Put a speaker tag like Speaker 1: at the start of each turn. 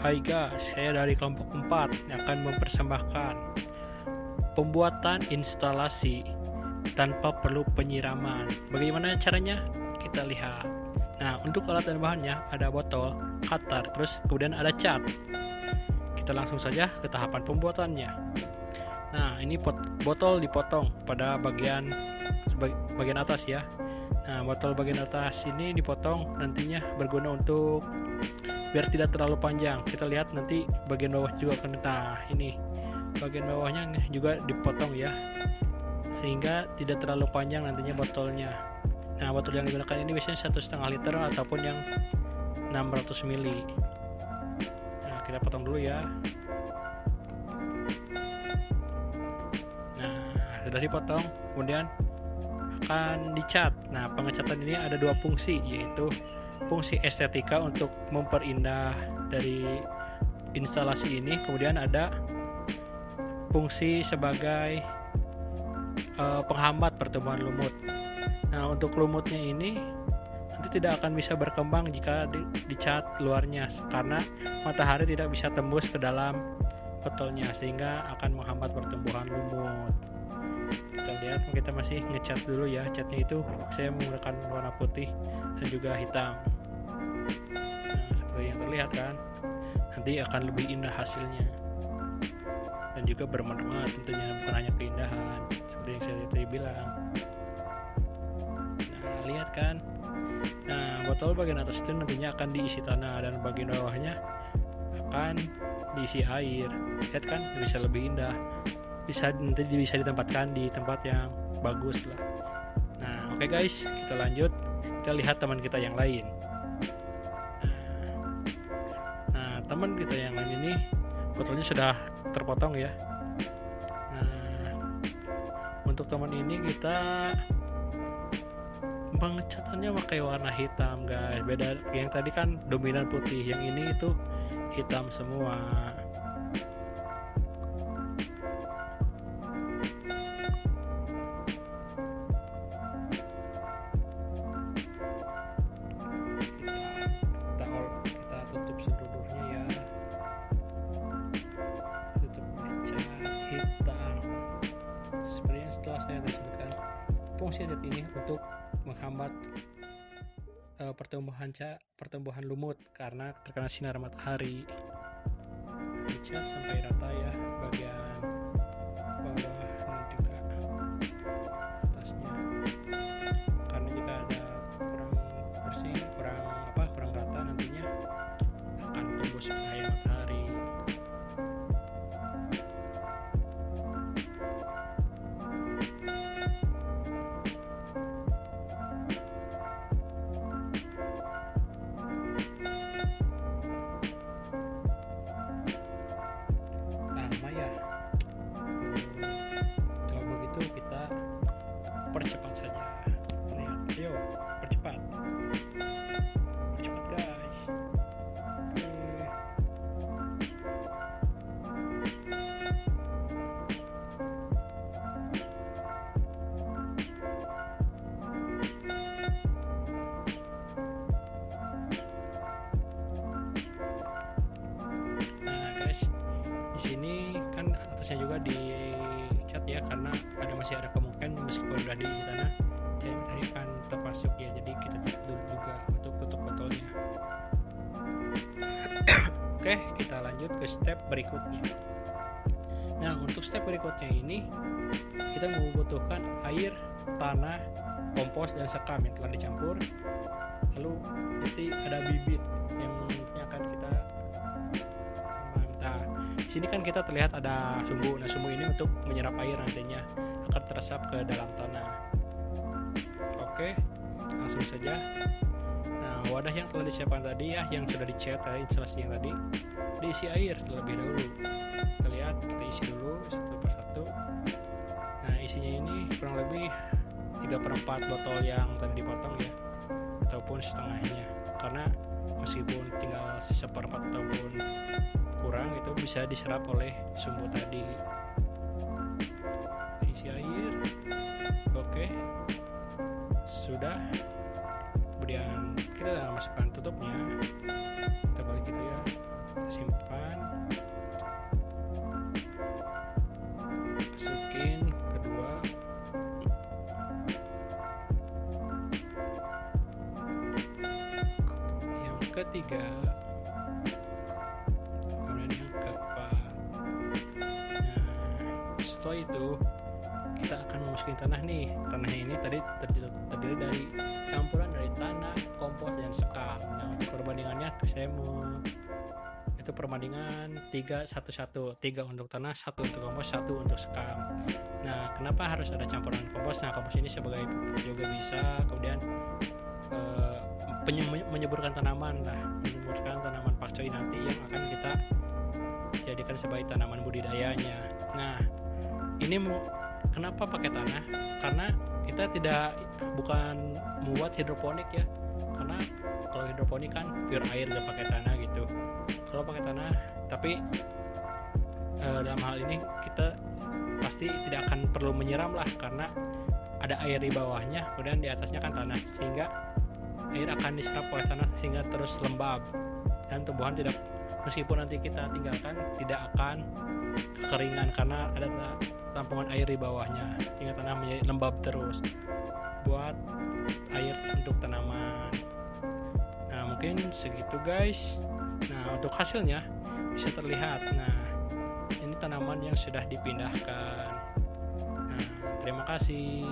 Speaker 1: Hai guys, saya dari kelompok 4 yang akan mempersembahkan pembuatan instalasi tanpa perlu penyiraman. Bagaimana caranya? Kita lihat. Nah, untuk alat dan bahannya ada botol, cutter, terus kemudian ada cat. Kita langsung saja ke tahapan pembuatannya. Nah, ini botol dipotong pada bagian atas ya. Nah, botol bagian atas ini dipotong nantinya berguna untuk biar tidak terlalu panjang. Kita lihat nanti bagian bawah juga kan. Nah, ini bagian bawahnya juga dipotong ya, sehingga tidak terlalu panjang nantinya botolnya. Nah, botol yang digunakan ini biasanya 1,5 liter ataupun yang 600 ml. Nah, kita potong dulu ya. Nah, sudah dipotong, kemudian akan dicat. Nah, pengecatan ini ada dua fungsi, yaitu fungsi estetika untuk memperindah dari instalasi ini, kemudian ada fungsi sebagai penghambat pertumbuhan lumut. Nah, untuk lumutnya ini nanti tidak akan bisa berkembang jika dicat luarnya, karena matahari tidak bisa tembus ke dalam botolnya, sehingga akan menghambat pertumbuhan lumut. Kita lihat, kita masih ngecat dulu ya. Catnya itu saya menggunakan warna putih dan juga hitam. Nah, seperti yang terlihat kan, nanti akan lebih indah hasilnya dan juga bermanfaat tentunya, bukan hanya keindahan seperti yang saya tadi bilang. Nah, lihat kan. Nah, botol bagian atas itu nantinya akan diisi tanah dan bagian bawahnya akan diisi air. Lihat kan, bisa lebih indah. Nanti bisa ditempatkan di tempat yang bagus lah. Nah, oke guys, kita lanjut. Kita lihat teman kita yang lain. Nah, teman kita yang lain ini botolnya sudah terpotong ya. Nah, untuk teman ini kita pengecatannya pakai warna hitam guys. Beda yang tadi kan dominan putih, yang ini itu hitam semua. Kita tutup seluruhnya ya. Tutup cat hitam. Seperti yang setelah saya sebutkan, fungsi cat ini untuk menghambat pertumbuhan lumut karena terkena sinar matahari. Dicat sampai rata ya, bagian bawah dan juga atasnya, karena jika ada kurang bersih, kurang rata, nantinya akan tembus cahaya matahari. Lama ya. Kalau begitu kita percepat saja. Lihat, ayo percepat guys. Nah guys, di sini kan atasnya juga dicat ya, karena masih ada kemungkinan meskipun udah di tanah cahaya matahari akan termasuk ya, jadi kita cat dulu juga untuk tutup botolnya. Oke, kita lanjut ke step berikutnya. Nah, untuk step berikutnya ini kita membutuhkan air, tanah, kompos, dan sekam yang telah dicampur. Lalu nanti ada bibit yang akan kita minta. Di sini kan kita terlihat ada sumbu. Nah, sumbu ini untuk menyerap air, nantinya akan teresap ke dalam tanah. Oke, langsung saja. Nah, wadah yang telah disiapkan tadi ya, yang sudah dicat tadi, instalasi yang tadi, diisi air terlebih dahulu. Kita lihat, kita isi dulu satu persatu. Nah, isinya ini kurang lebih 3/4 botol yang tadi dipotong ya, ataupun setengahnya, karena meskipun tinggal seperempat ataupun kurang, itu bisa diserap oleh sumbu tadi. Isi air. Oke, sudah. Kemudian ketiga, kemudian yang keempat. Nah, setelah itu kita akan memasuki tanah nih. Tanahnya ini tadi terdiri dari campuran dari tanah, kompos, dan sekam. Nah, untuk perbandingannya saya mau itu perbandingan 3-1-1, 3 untuk tanah, 1 untuk kompos, 1 untuk sekam. Nah, kenapa harus ada campuran kompos? Nah, kompos ini sebagai pupuk juga bisa, kemudian menyuburkan tanaman pakcoy nanti yang akan kita jadikan sebagai tanaman budidayanya. Nah, ini kenapa pakai tanah? Karena kita bukan membuat hidroponik ya, karena kalau hidroponik kan pure air, gak pakai tanah gitu. Kalau pakai tanah, tapi dalam hal ini kita pasti tidak akan perlu menyiram lah, karena ada air di bawahnya, kemudian di atasnya kan tanah, sehingga air akan diserap oleh tanah sehingga terus lembab, dan tumbuhan tidak, meskipun nanti kita tinggalkan, tidak akan kekeringan karena ada tampungan air di bawahnya, sehingga tanah menjadi lembab terus buat air untuk tanaman. Nah, mungkin segitu guys. Nah, untuk hasilnya bisa terlihat. Nah, ini tanaman yang sudah dipindahkan. Nah, terima kasih.